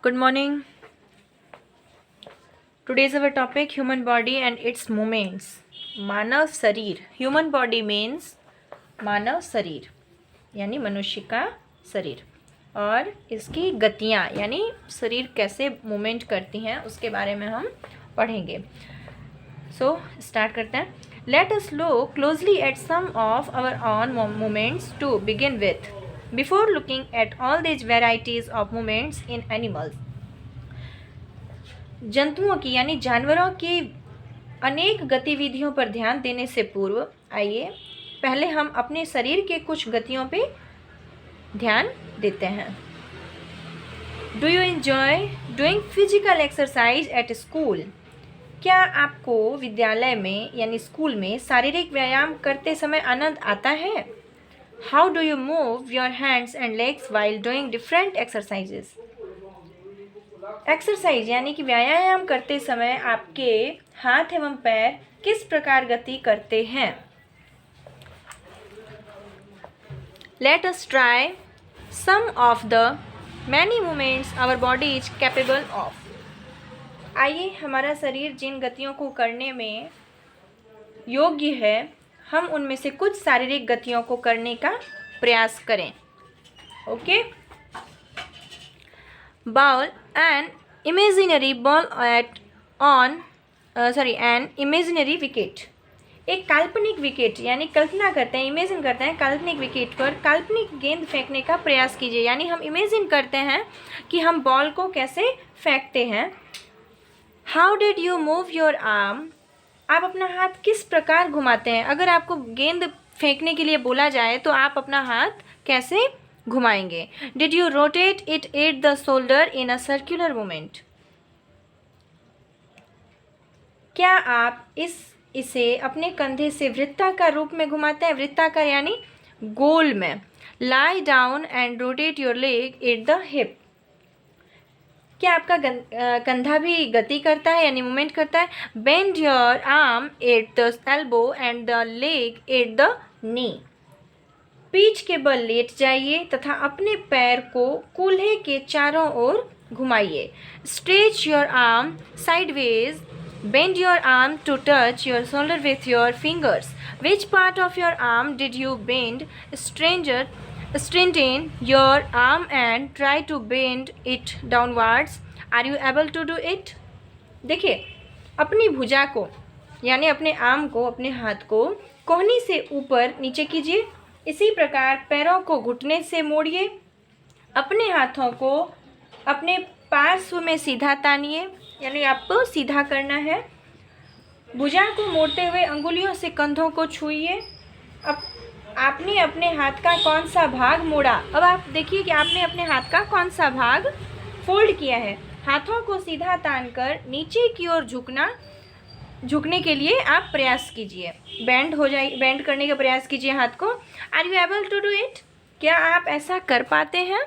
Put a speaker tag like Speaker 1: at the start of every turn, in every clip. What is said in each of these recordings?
Speaker 1: Good morning. Today's our topic human body and its movements. मानव शरीर. Human body means मानव शरीर यानी मनुष्य का शरीर और इसकी गतियाँ यानी शरीर कैसे मूवमेंट करती हैं उसके बारे में हम पढ़ेंगे. So स्टार्ट करते हैं. Let us look closely at some of our own movements to begin with. Before looking at all these varieties of movements in animals, जंतुओं की यानी जानवरों की अनेक गतिविधियों पर ध्यान देने से पूर्व आइए पहले हम अपने शरीर के कुछ गतियों पे ध्यान देते हैं. Do you enjoy doing physical exercise at school? क्या आपको विद्यालय में यानी स्कूल में शारीरिक व्यायाम करते समय आनंद आता है? How do you move your hands and legs while doing different exercises? Exercise यानी कि व्यायाम करते समय आपके हाथ एवं पैर किस प्रकार गति करते हैं? Let us try some of the many movements our body is capable of. आइए हमारा शरीर जिन गतियों को करने में योग्य है हम उनमें से कुछ शारीरिक गतियों को करने का प्रयास करें. Okay. Bowl an imaginary ball an imaginary wicket. एक काल्पनिक विकेट यानी कल्पना करते हैं, इमेजिन करते हैं काल्पनिक विकेट पर काल्पनिक गेंद फेंकने का प्रयास कीजिए. यानी हम इमेजिन करते हैं कि हम बॉल को कैसे फेंकते हैं. How did you move your arm? आप अपना हाथ किस प्रकार घुमाते हैं? अगर आपको गेंद फेंकने के लिए बोला जाए तो आप अपना हाथ कैसे घुमाएंगे? Did you rotate it at the shoulder in a circular movement? क्या आप इसे अपने कंधे से वृत्ताकार रूप में घुमाते हैं? वृत्ताकार यानी गोल में. Lie down and rotate your leg at the hip. क्या आपका कंधा भी गति करता है यानी मूवमेंट करता है? Bend your arm at the elbow and the leg at the knee. पीठ के बल लेट जाइए तथा अपने पैर को कूल्हे के चारों ओर घुमाइए. Stretch your arm sideways. Bend your arm to touch your shoulder with your fingers. Which part of your arm did you bend? Straighten your arm and try to bend it downwards. Are you able to do it? देखिए अपनी भुजा को यानी अपने arm को अपने हाथ को कोहनी से ऊपर नीचे कीजिए. इसी प्रकार पैरों को घुटने से मोड़िए. अपने हाथों को अपने पार्श्व में सीधा तानिए यानी आपको सीधा करना है. भुजा को मोड़ते हुए अंगुलियों से कंधों को छूइए. अब आपने अपने हाथ का कौन सा भाग मोड़ा? अब आप देखिए कि आपने अपने हाथ का कौन सा भाग फोल्ड किया है. हाथों को सीधा तानकर नीचे की ओर झुकने के लिए आप प्रयास कीजिए. बेंड करने का प्रयास कीजिए हाथ को. Are you able to do it? क्या आप ऐसा कर पाते हैं?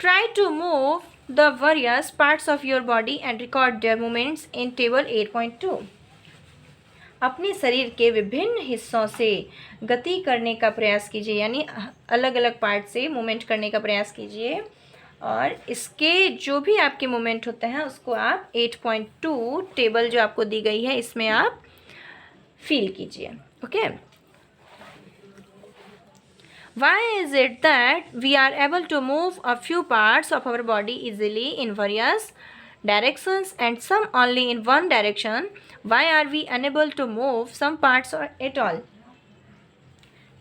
Speaker 1: Try to move the various parts of your body and record their movements in table 8.2. अपने शरीर के विभिन्न हिस्सों से गति करने का प्रयास कीजिए यानी अलग अलग पार्ट से मूवमेंट करने का प्रयास कीजिए और इसके जो भी आपके मूवमेंट होते हैं उसको आप 8.2 टेबल जो आपको दी गई है इसमें आप फील कीजिए. Okay. Why is it that we are able to move a few parts of our body easily in various directions and some only in one direction? Why are we unable to move some parts at all?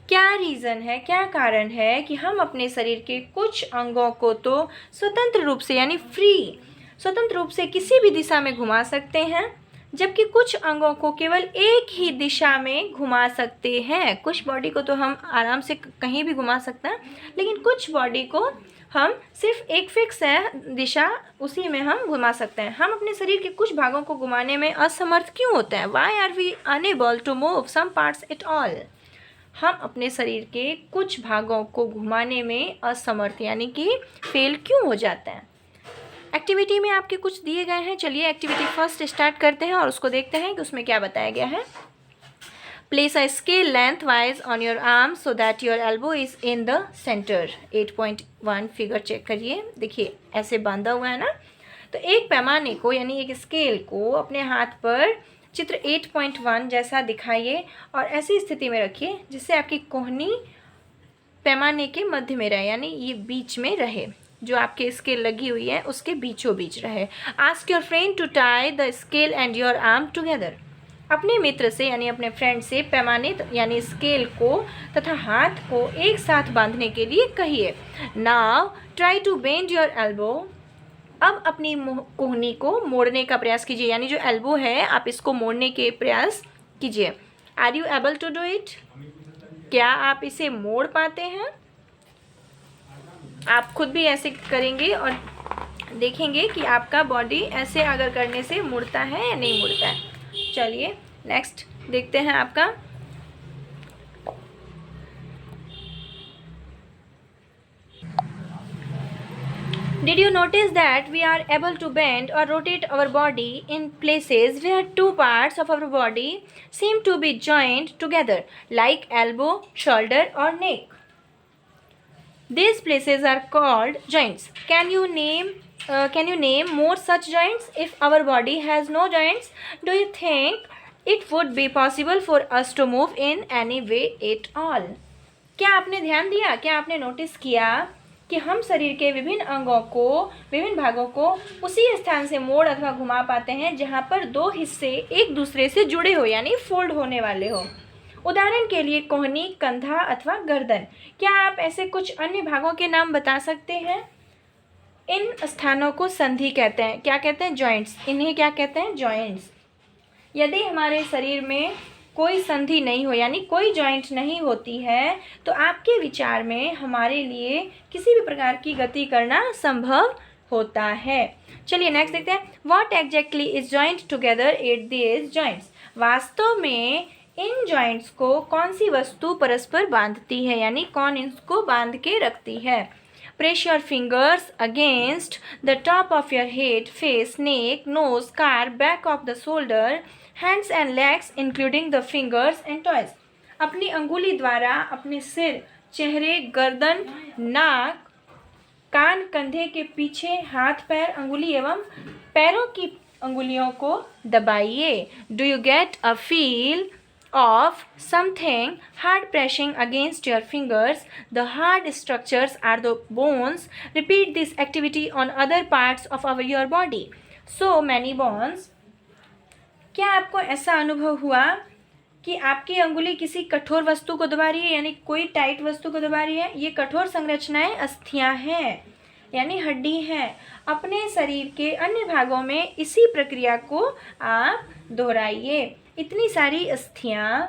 Speaker 1: क्या reason है, क्या कारण है कि हम अपने शरीर के कुछ अंगों को तो स्वतंत्र रूप से यानी स्वतंत्र रूप से किसी भी दिशा में घुमा सकते हैं जबकि कुछ अंगों को केवल एक ही दिशा में घुमा सकते हैं. कुछ बॉडी को तो हम आराम से कहीं भी घुमा सकते हैं लेकिन कुछ बॉडी को हम सिर्फ एक फिक्स है दिशा उसी में हम घुमा सकते हैं. हम अपने शरीर के कुछ भागों को घुमाने में असमर्थ क्यों होते हैं? Why are we unable to move some parts at all? हम अपने शरीर के कुछ भागों को घुमाने में असमर्थ यानी कि फेल क्यों हो जाते हैं? एक्टिविटी में आपके कुछ दिए गए हैं. चलिए एक्टिविटी फर्स्ट स्टार्ट करते हैं और उसको देखते हैं कि उसमें क्या बताया गया है. Place a scale lengthwise on your arm so that your elbow is in the center. 8.1 figure check करिए, देखिए ऐसे बांधा हुआ है ना। तो एक पैमाने को यानी एक स्केल को अपने हाथ पर चित्र 8.1 जैसा दिखाइए और ऐसी स्थिति में रखिए जिससे आपकी कोहनी पैमाने के मध्य में रहे, यानी ये बीच में रहे, जो आपके स्केल लगी हुई है उसके बीचों बीच रहे। Ask your friend to tie the scale and your arm together. अपने मित्र से यानी अपने फ्रेंड से पैमाने यानी स्केल को तथा हाथ को एक साथ बांधने के लिए कहिए। Now try to bend your elbow. अब अपनी कोहनी को मोड़ने का प्रयास कीजिए, यानी जो एल्बो है आप इसको मोड़ने के प्रयास कीजिए। Are you able to do it? क्या आप इसे मोड़ पाते हैं? आप खुद भी ऐसे करेंगे और देखेंगे कि आपका बॉडी ऐसे अगर करने से मुड़ता है या नहीं मुड़ता है। चलिए नेक्स्ट देखते हैं आपका। Did you notice that we are able to bend or rotate our body in places where two parts of our body seem to be joined together, like elbow, shoulder, or neck? These places are called joints. Can you name more such joints? If our body has no joints, do you think it would be possible for us to move in any way at all? क्या आपने ध्यान दिया, क्या आपने notice किया कि हम शरीर के विभिन्न अंगों को, विभिन्न भागों को उसी स्थान से मोड़ अथवा घुमा पाते हैं जहाँ पर दो हिस्से एक दूसरे से जुड़े हो, यानी फोल्ड होने वाले हो। उदाहरण के लिए कोहनी, कंधा अथवा गर्दन। क्या आप ऐसे कुछ अन्य भागों के नाम बता सकते हैं? इन स्थानों को संधि कहते हैं। क्या कहते हैं? जॉइंट्स। इन्हें क्या कहते हैं? जॉइंट्स। यदि हमारे शरीर में कोई संधि नहीं हो, यानी कोई जॉइंट नहीं होती है, तो आपके विचार में हमारे लिए किसी भी प्रकार की गति करना संभव होता है। चलिए नेक्स्ट देखते हैं। What exactly is joint together at these joints? वास्तव में इन जॉइंट्स को कौन सी वस्तु परस्पर बांधती है, यानी कौन इनको बांध के रखती है? Press your fingers against the top of your head, face, neck, nose, scalp, back of the shoulder, hands and legs including the fingers and toes. अपनी अंगुली द्वारा अपने सिर, चेहरे, गर्दन, नाक, कान, कंधे के पीछे, हाथ, पैर, अंगुली एवं पैरों की अंगुलियों को दबाइए। Do you get a feel of something hard pressing against your fingers? The hard structures are the bones. Repeat this activity on other parts of your body. So many bones. क्या आपको ऐसा अनुभव हुआ कि आपकी अंगुली किसी कठोर वस्तु को दबा रही है, यानी कोई टाइट वस्तु को दबा रही है? ये कठोर संरचनाएं अस्थियां हैं, यानी हड्डी हैं। अपने शरीर के अन्य भागों में इसी प्रक्रिया को आप दोहराइए। इतनी सारी अस्थियां।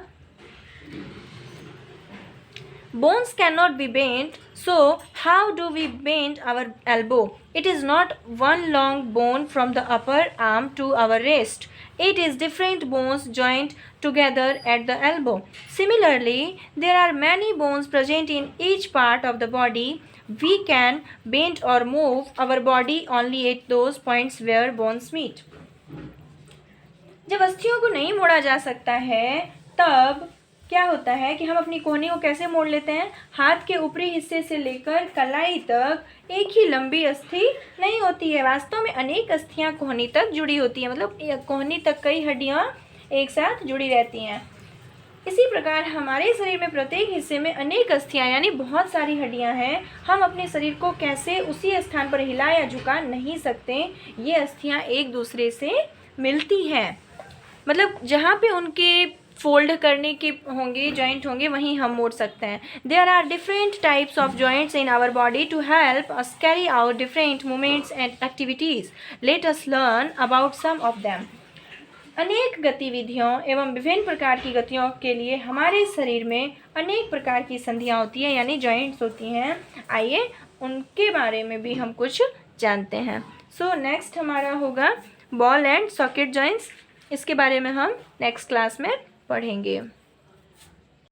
Speaker 1: Bones cannot be bent, so how do we bend our elbow? It is not one long bone from the upper arm to our wrist. It is different bones joined together at the elbow. Similarly, there are many bones present in each part of the body. We can bend or move our body only at those points where bones meet. जब अस्थियों को नहीं मोड़ा जा सकता है तब क्या होता है कि हम अपनी कोहनी को कैसे मोड़ लेते हैं? हाथ के ऊपरी हिस्से से लेकर कलाई तक एक ही लंबी अस्थि नहीं होती है। वास्तव में अनेक अस्थियां कोहनी तक जुड़ी होती हैं, मतलब कोहनी तक कई हड्डियां एक साथ जुड़ी रहती हैं। इसी प्रकार हमारे शरीर में प्रत्येक हिस्से में अनेक अस्थियां यानी बहुत सारी हड्डियां हैं। हम अपने शरीर को कैसे उसी स्थान पर हिला या झुका नहीं सकते। ये अस्थियां एक दूसरे से मिलती हैं, मतलब जहाँ पे उनके फोल्ड करने के होंगे, जॉइंट होंगे, वहीं हम मोड़ सकते हैं। There are different types of joints in our body to help us carry out different movements and activities. Let us learn about some of them. अनेक गतिविधियों एवं विभिन्न प्रकार की गतियों के लिए हमारे शरीर में अनेक प्रकार की संधियाँ होती हैं, यानी जॉइंट्स होती हैं। आइए उनके बारे में भी हम कुछ जानते हैं। सो नेक्स्ट हमारा होगा बॉल एंड सॉकेट जॉइंट्स। इसके बारे में हम नेक्स्ट क्लास में पढ़ेंगे।